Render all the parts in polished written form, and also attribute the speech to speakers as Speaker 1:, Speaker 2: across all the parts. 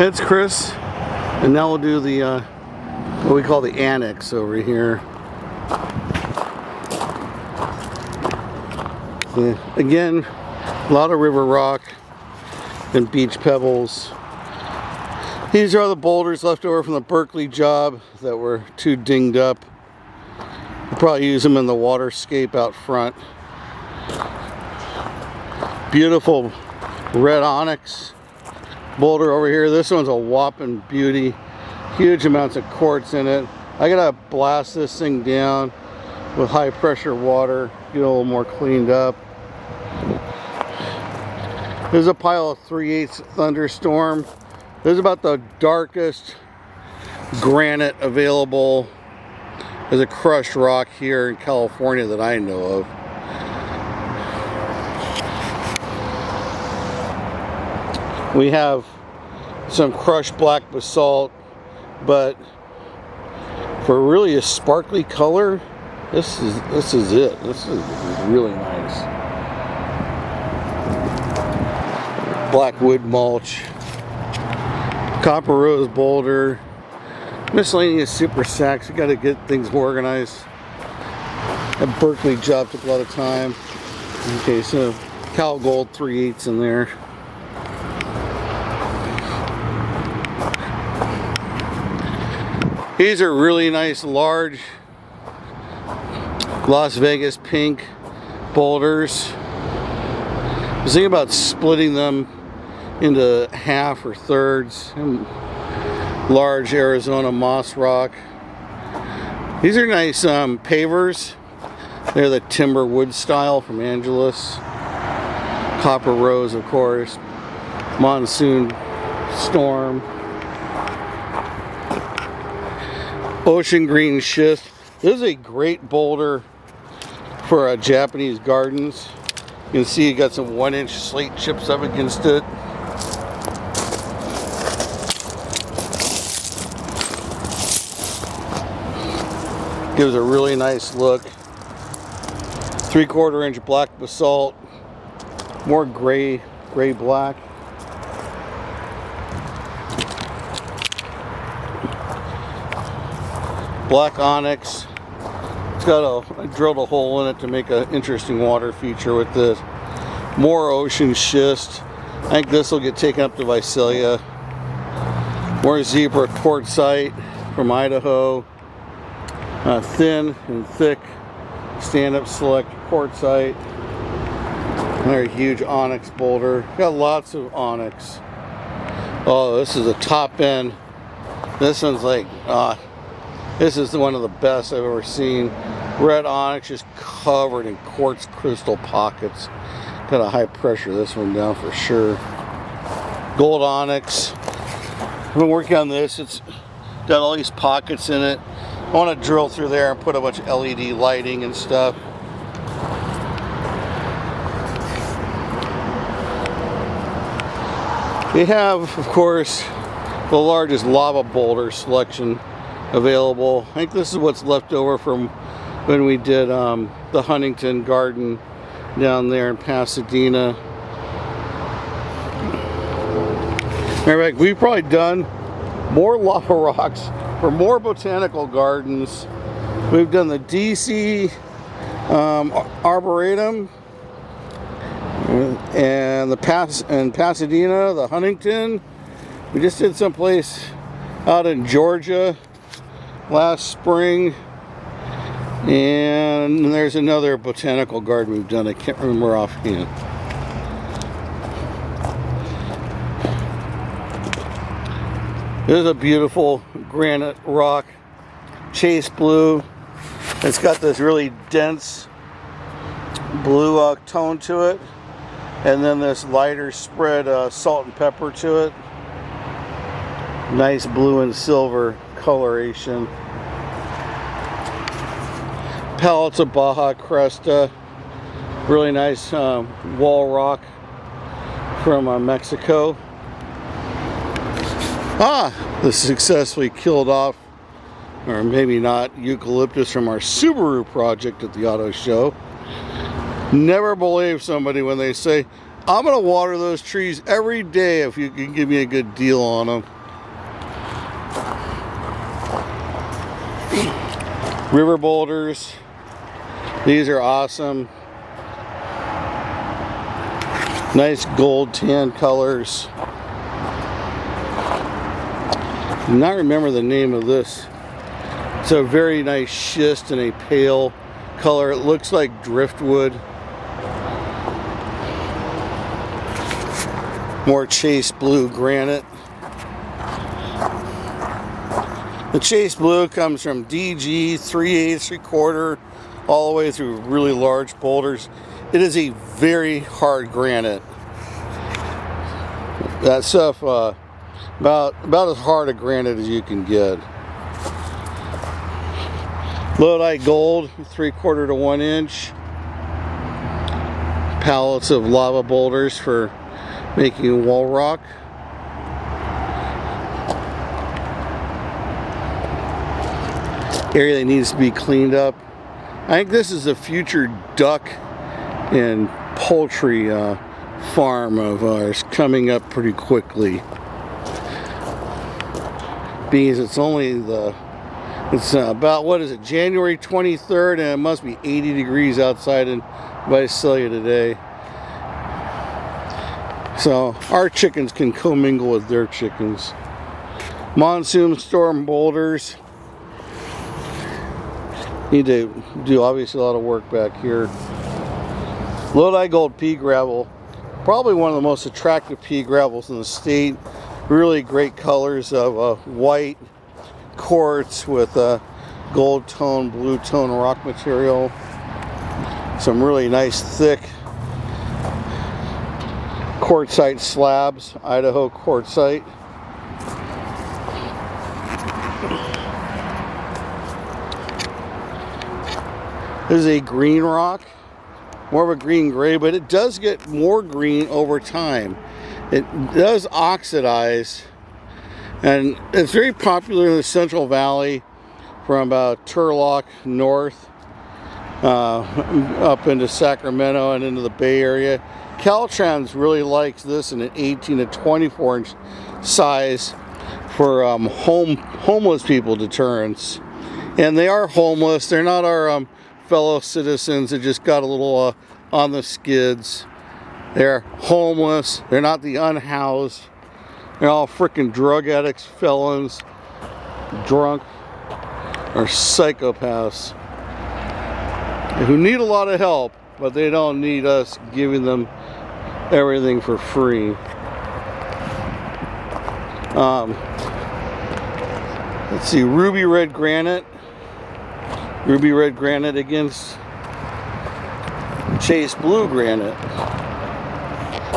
Speaker 1: It's Chris, and now we'll do the what we call the Annex over here. Again, a lot of river rock and beach pebbles. These are the boulders left over from the Berkeley job that were too dinged up. We'll probably use them in the waterscape out front. Beautiful red onyx boulder over here. This one's a whopping beauty. Huge amounts of quartz in it. I gotta blast this thing down with high pressure water, get it a little more cleaned up. There's a pile of 3/8 thunderstorm. This is about the darkest granite available as a crushed rock here in California that I know of. We have some crushed black basalt, but for really a sparkly color, this is it. This is really nice. Black wood mulch, copper rose boulder, miscellaneous super sacks. You got to get things organized. That Berkeley job took a lot of time. Okay, so Cal Gold 3/8 in there. These are really nice, large Las Vegas pink boulders. I was thinking about splitting them into half or thirds. Large Arizona moss rock. These are nice pavers. They're the timber wood style from Angeles. Copper rose, of course. Monsoon storm. Ocean green schist. This is a great boulder for Japanese gardens. You can see you got some 1-inch slate chips up against it. Gives a really nice look. 3/4 inch black basalt. More gray black. Black onyx. It's got I drilled a hole in it to make an interesting water feature with this. More ocean schist. I think this will get taken up to Visalia. More zebra quartzite from Idaho. Thin and thick stand-up select quartzite. Another huge onyx boulder. Got lots of onyx. Oh, this is a top end. This one's like, this is one of the best I've ever seen. Red onyx just covered in quartz crystal pockets. Got a high pressure this one down for sure. Gold onyx. I've been working on this. It's got all these pockets in it. I want to drill through there and put a bunch of LED lighting and stuff. They have, of course, the largest lava boulder selection available. I think this is what's left over from when we did the Huntington Garden down there in Pasadena. We've probably done more lava rocks for more botanical gardens. We've done the DC Arboretum and in Pasadena, the Huntington. We just did someplace out in Georgia last spring, and there's another botanical garden we've done. I can't remember offhand. This is a beautiful granite rock, chase blue. It's got this really dense blue tone to it, and then this lighter spread salt and pepper to it. Nice blue and silver coloration. Pellets of Baja Cresta. Really nice wall rock from Mexico. This successfully killed off, or maybe not, eucalyptus from our Subaru project at the auto show. Never believe somebody when they say, I'm gonna water those trees every day if you can give me a good deal on them. River boulders. These are awesome. Nice gold tan colors. Do not remember the name of this. It's a very nice schist in a pale color. It looks like driftwood. More chase blue granite. The chase blue comes from DG 3/8, 3/4, all the way through really large boulders. It is a very hard granite. That stuff, about as hard a granite as you can get. Lodi gold, 3/4 to 1 inch. Pallets of lava boulders for making wall rock. Area that needs to be cleaned up. I think this is a future duck and poultry farm of ours coming up pretty quickly. Because it's only about, what is it, January 23rd, and it must be 80 degrees outside in Visalia today. So our chickens can commingle with their chickens. Monsoon storm boulders. Need to do obviously a lot of work back here. Lodi gold pea gravel. Probably one of the most attractive pea gravels in the state. Really great colors of white quartz with gold tone, blue tone rock material. Some really nice thick quartzite slabs, Idaho quartzite. This is a green rock, more of a green gray, but it does get more green over time. It does oxidize, and it's very popular in the Central Valley from Turlock north up into Sacramento and into the Bay Area. Caltrans really likes this in an 18 to 24 inch size for homeless people deterrents. And they are homeless. They're not our fellow citizens that just got a little on the skids. They're homeless. They're not the unhoused. They're all freaking drug addicts, felons, drunk, or psychopaths who need a lot of help, but they don't need us giving them everything for free. Let's see, ruby red granite. Ruby red granite against chase blue granite.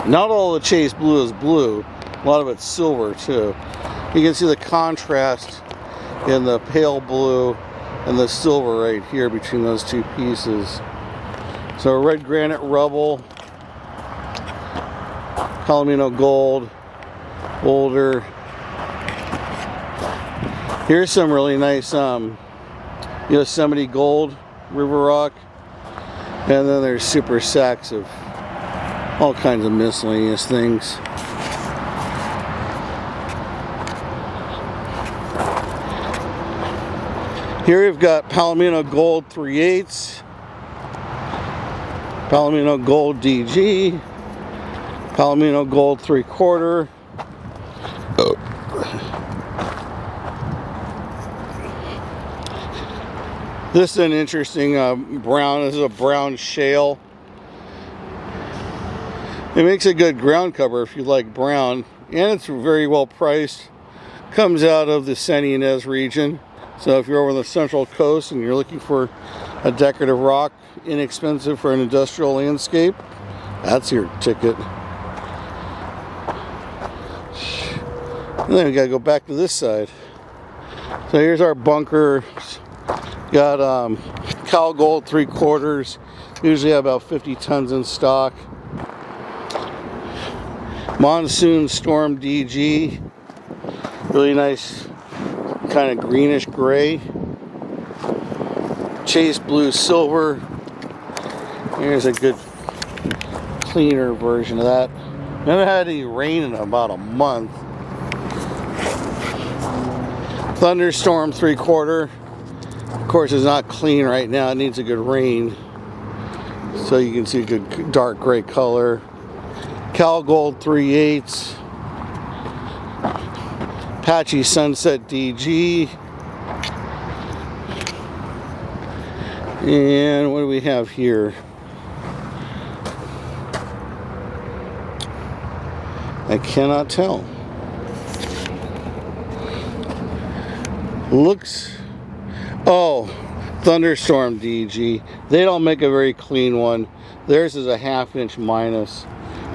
Speaker 1: Not all the chase blue is blue. A lot of it's silver too. You can see the contrast in the pale blue and the silver right here between those two pieces. So red granite rubble, Palomino gold, boulder. Here's some really nice Yosemite gold, river rock, and then there's super sacks of all kinds of miscellaneous things. Here we've got Palomino gold 3/8, Palomino gold DG, Palomino gold 3/4. This is an interesting brown. This is a brown shale. It makes a good ground cover if you like brown, and it's very well priced. Comes out of the San Ynez region. So if you're over the Central Coast and you're looking for a decorative rock, inexpensive for an industrial landscape, that's your ticket. And then we gotta go back to this side. So here's our bunker. Got cow gold 3/4. Usually have about 50 tons in stock. Monsoon storm DG. Really nice kind of greenish gray. Chase blue silver. Here's a good cleaner version of that. Never had any rain in about a month. Thunderstorm 3/4. Of course, it's not clean right now. It needs a good rain. So you can see a good dark gray color. Cal Gold 3/8. Apache Sunset DG. And what do we have here? I cannot tell. Looks, oh, Thunderstorm DG. They don't make a very clean one. Theirs is a 1/2 inch minus.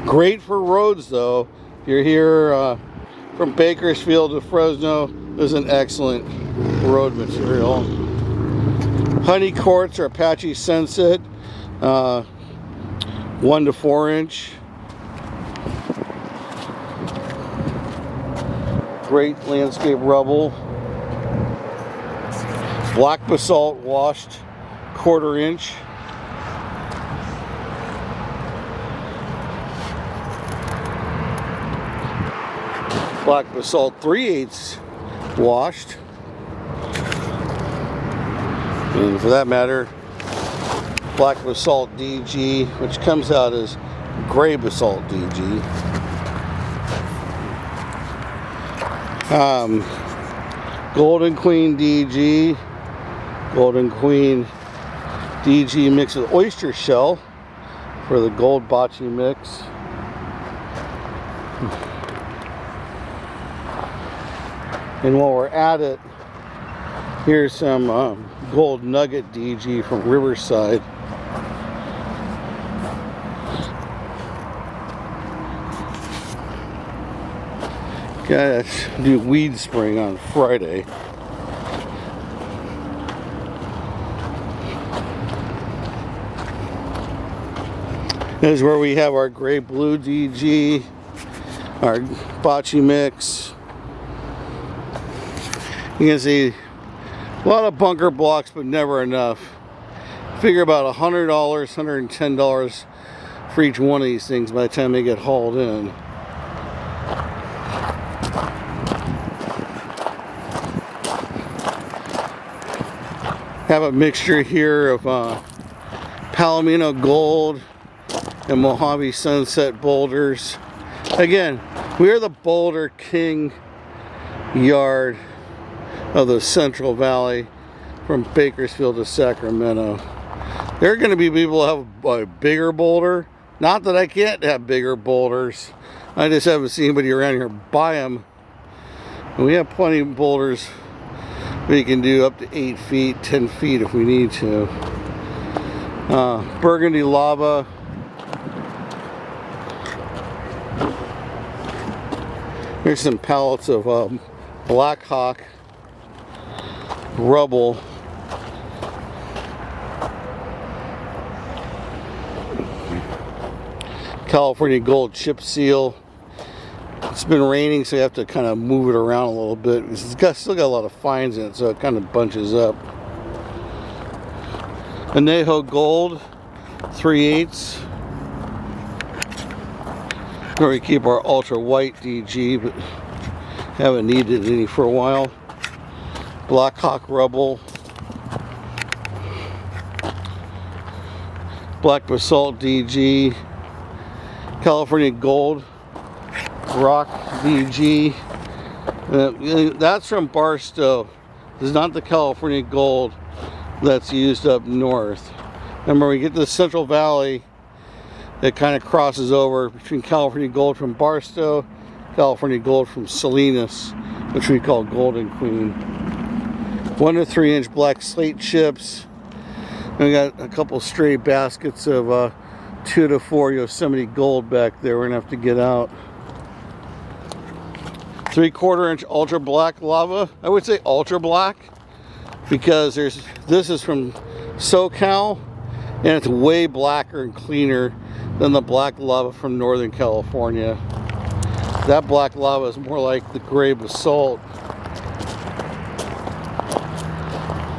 Speaker 1: Great for roads though. If you're here from Bakersfield to Fresno, this is an excellent road material. Honey Quartz or Apache Sunset, 1 to 4 inch. Great landscape rubble. Black basalt washed 1/4 inch. Black basalt 3/8 washed. And for that matter, black basalt DG, which comes out as gray basalt DG. Golden Queen DG. Golden Queen DG mixed with oyster shell for the gold bocce mix. And while we're at it, here's some gold nugget DG from Riverside. Gotta do weed spraying on Friday. This is where we have our gray blue DG, our bocce mix. You can see a lot of bunker blocks, but never enough. Figure about $100, $110 for each one of these things by the time they get hauled in. Have a mixture here of Palomino Gold and Mojave Sunset boulders. Again, we are the Boulder King yard of the Central Valley from Bakersfield to Sacramento. There are going to be people who have a bigger boulder. Not that I can't have bigger boulders. I just haven't seen anybody around here buy them. And we have plenty of boulders. We can do up to 8 feet, 10 feet if we need to. Burgundy lava. Here's some pallets of Black Hawk rubble. California Gold chip seal. It's been raining, so you have to kind of move it around a little bit. It's still got a lot of fines in it, so it kind of bunches up. Anejo Gold 3/8. Where we keep our ultra white DG, but haven't needed any for a while. Black Hawk rubble. Black basalt DG. California Gold rock DG. That's from Barstow. This is not the California Gold that's used up north. Remember, we get to the Central Valley, it kind of crosses over between California Gold from Barstow, California Gold from Salinas, which we call Golden Queen. 1 to 3 inch black slate chips. And we got a couple stray baskets of 2 to 4 Yosemite Gold back there. We're gonna have to get out. 3/4 inch ultra black lava. I would say ultra black because this is from SoCal and it's way blacker and cleaner than the black lava from Northern California. That black lava is more like the gray basalt.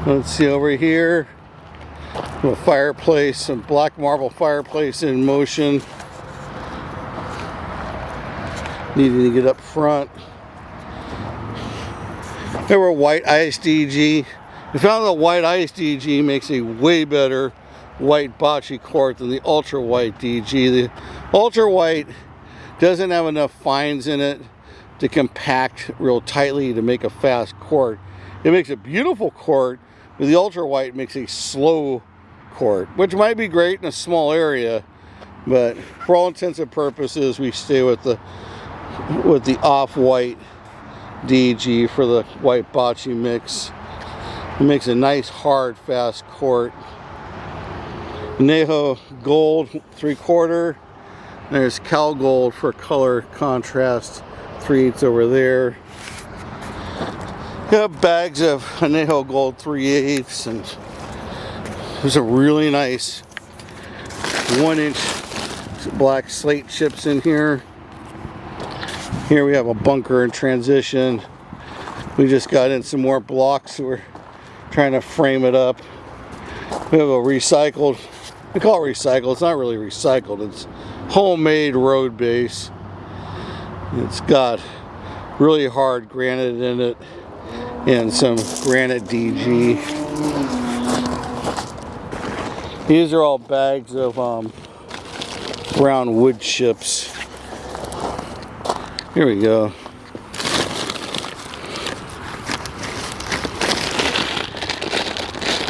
Speaker 1: Let's see over here. A fireplace, some black marble fireplace in motion. needing to get up front. There were white ice DG. We found the white ice DG makes a way better white bocce court than the ultra white DG. The ultra white doesn't have enough fines in it to compact real tightly to make a fast court. It makes a beautiful court, but the ultra white makes a slow court, which might be great in a small area, but for all intents and purposes, we stay with the off-white DG for the white bocce mix. It makes a nice, hard, fast court. Anejo gold 3/4. There's Cal gold for color contrast 3/8 over there. Got bags of Anejo gold 3/8, and there's a really nice 1-inch black slate chips in here. Here we have a bunker in transition. We just got in some more blocks, so we're trying to frame it up. We have a recycled, we call it recycled, it's not really recycled, it's homemade road base. It's got really hard granite in it and some granite DG. These are all bags of brown wood chips. Here we go.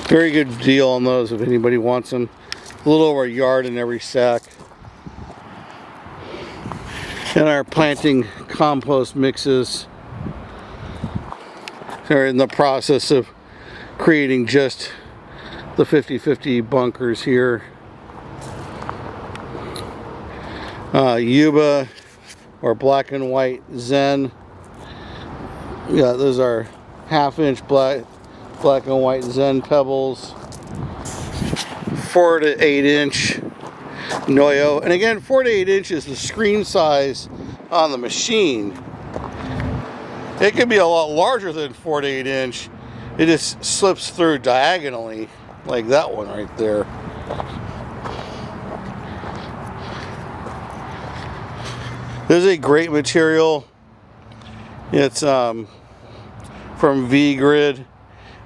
Speaker 1: Very good deal on those if anybody wants them. A little over a yard in every sack. And our planting compost mixes are in the process of creating just the 50-50 bunkers here. Yuba or black and white Zen. Yeah, those are 1/2-inch black and white Zen pebbles. 4 to 8-inch Noyo. And again, 4 to 8 inches is the screen size on the machine. It can be a lot larger than 4 to 8 inch. It just slips through diagonally, like that one right there. This is a great material. It's from V-Grid.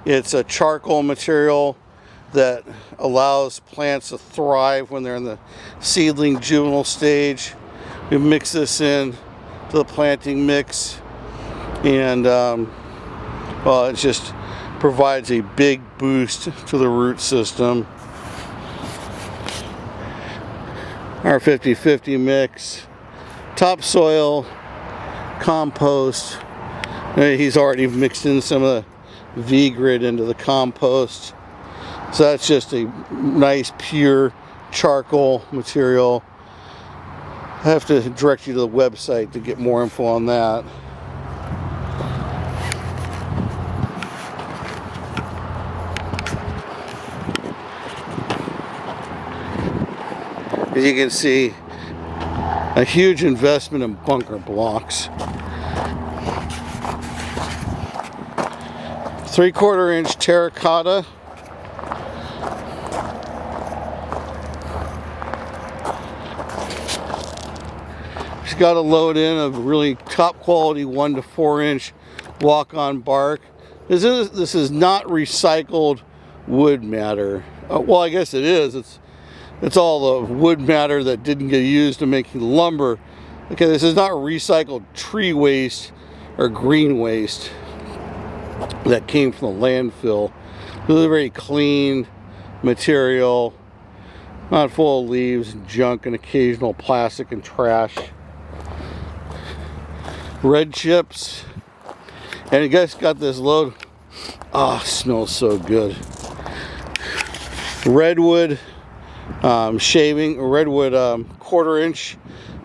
Speaker 1: It's a charcoal material that allows plants to thrive when they're in the seedling juvenile stage. We mix this in to the planting mix, and well, it just provides a big boost to the root system. Our 50-50 mix, topsoil, compost. He's already mixed in some of the V-Grid into the compost. So that's just a nice pure charcoal material. I have to direct you to the website to get more info on that. As you can see, a huge investment in bunker blocks. 3/4 inch terracotta. Just got a load in of really top quality 1 to 4 inch walk-on bark. This is not recycled wood matter. Well, I guess it is. It's all the wood matter that didn't get used to make lumber. Okay, this is not recycled tree waste or green waste that came from the landfill. This is a very clean material, not full of leaves and junk and occasional plastic and trash. Red chips, and you guys got this load. Oh, it smells so good. Redwood shaving, redwood 1/4 inch.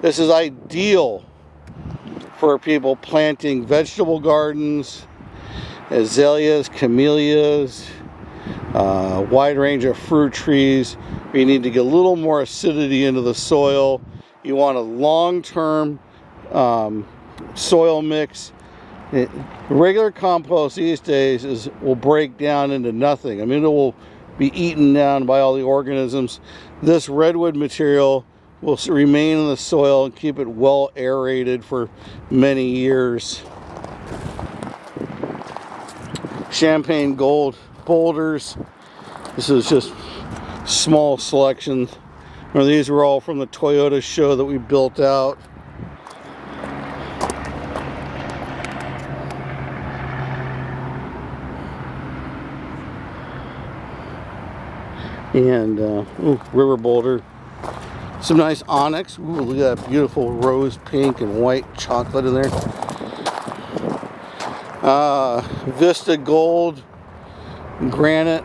Speaker 1: This is ideal for people planting vegetable gardens, azaleas, camellias, wide range of fruit trees where you need to get a little more acidity into the soil. You want a long-term soil mix. Regular compost these days will break down into nothing. I mean, it will be eaten down by all the organisms. This redwood material will remain in the soil and keep it well aerated for many years. Champagne gold boulders. This is just small selections. These were all from the Toyota show that we built out. And river boulder. Some nice onyx. Ooh, look at that beautiful rose pink and white chocolate in there. Vista gold granite.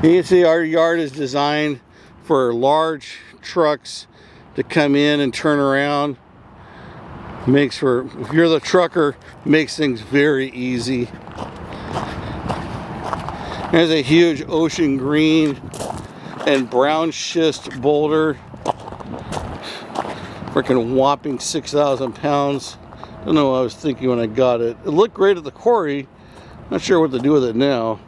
Speaker 1: You can see our yard is designed for large trucks to come in and turn around. Makes for, if you're the trucker, makes things very easy. There's a huge ocean green and brown schist boulder. Freaking whopping 6,000 pounds. Don't know what I was thinking when I got it. It looked great at the quarry. Not sure what to do with it now.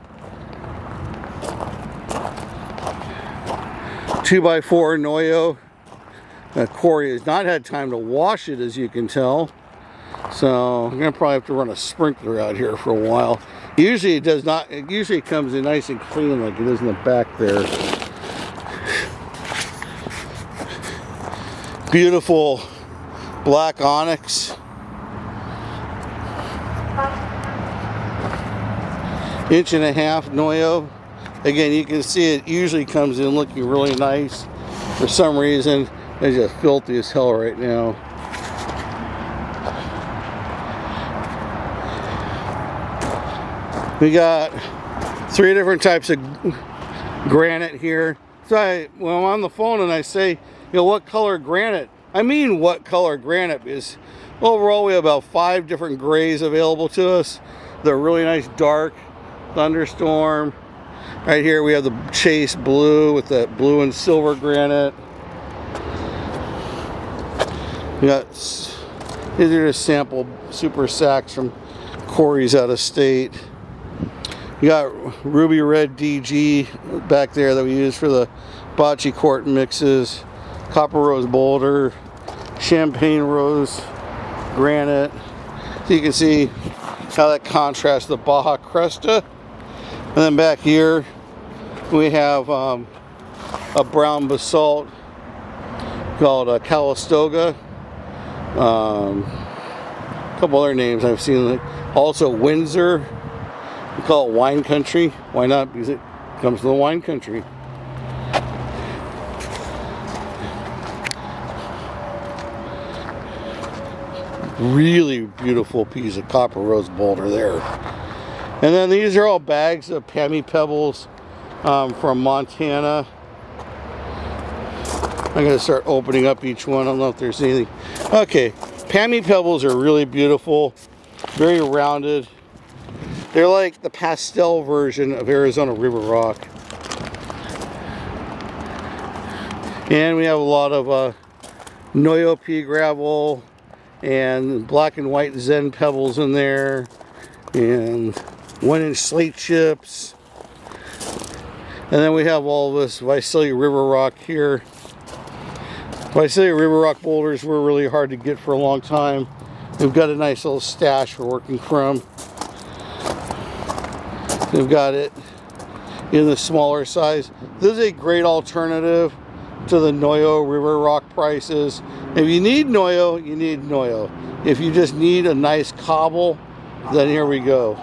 Speaker 1: 2x4 Noyo. The quarry has not had time to wash it, as you can tell. So I'm gonna probably have to run a sprinkler out here for a while. Usually it does not. It usually comes in nice and clean like it is in the back there. Beautiful black onyx. Inch and a half Noyo. Again, you can see it usually comes in looking really nice. For some reason, it's just filthy as hell right now. We got 3 different types of granite here. So when I'm on the phone and I say, you know, what color granite? I mean what color granite, because overall we have about 5 different grays available to us. They're really nice dark, thunderstorm. Right here we have the chase blue with that blue and silver granite. We got, these are just sample super sacks from quarries out of state. We got ruby red DG back there that we use for the bocce court mixes. Copper rose boulder, champagne rose granite. So you can see how that contrasts the Baja Cresta. And then back here we have a brown basalt called Calistoga. A couple other names I've seen, like also Windsor. We call it wine country. Why not? Because it comes from the wine country. Really beautiful piece of copper rose boulder there. And then these are all bags of Pammy pebbles from Montana. I'm going to start opening up each one. I don't know if there's anything. Okay, Pammy pebbles are really beautiful, very rounded. They're like the pastel version of Arizona river rock. And we have a lot of Noyo pea gravel and black and white Zen pebbles in there, and 1-inch slate chips. And then we have all this Visalia river rock here. Visalia river rock boulders were really hard to get for a long time. We've got a nice little stash we're working from. We've got it in the smaller size. This is a great alternative to the Noyo river rock prices. If you need Noyo, you need Noyo. If you just need a nice cobble, then here we go.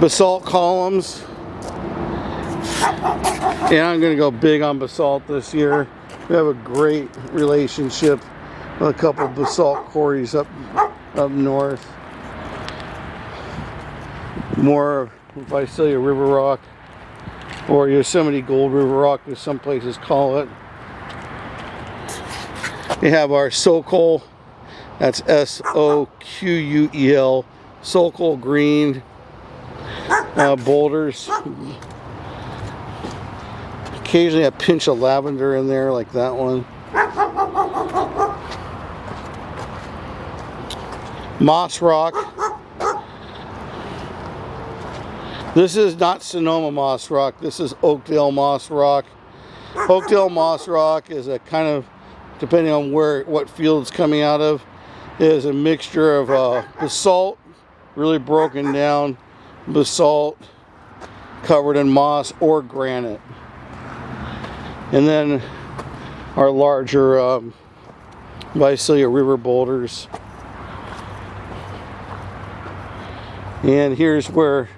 Speaker 1: Basalt columns. And I'm going to go big on basalt this year. We have a great relationship with a couple of basalt quarries up north. More Visalia river rock, or Yosemite gold river rock, as some places call it. We have our Sokol, that's S-O-Q-U-E-L, Sokol green boulders. Occasionally a pinch of lavender in there, like that one. Moss rock. This is not Sonoma moss rock. This is Oakdale moss rock. Oakdale moss rock is a kind of, depending on what field it's coming out of, is a mixture of basalt, really broken down basalt, covered in moss or granite. And then our larger Visalia river boulders. And here's where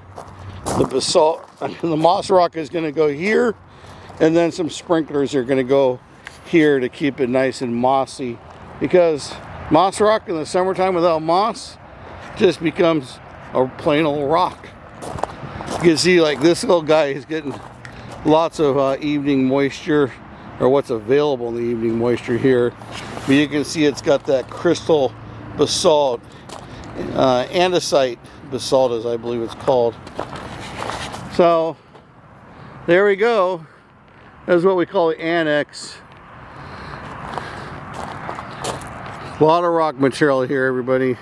Speaker 1: the basalt, the moss rock is going to go here, and then some sprinklers are going to go here to keep it nice and mossy, because moss rock in the summertime without moss just becomes a plain old rock. You can see like this little guy is getting lots of evening moisture, or what's available in the evening moisture here, but you can see it's got that crystal basalt, andesite basalt as I believe it's called. So there we go. That's what we call the Annex. A lot of rock material here, everybody.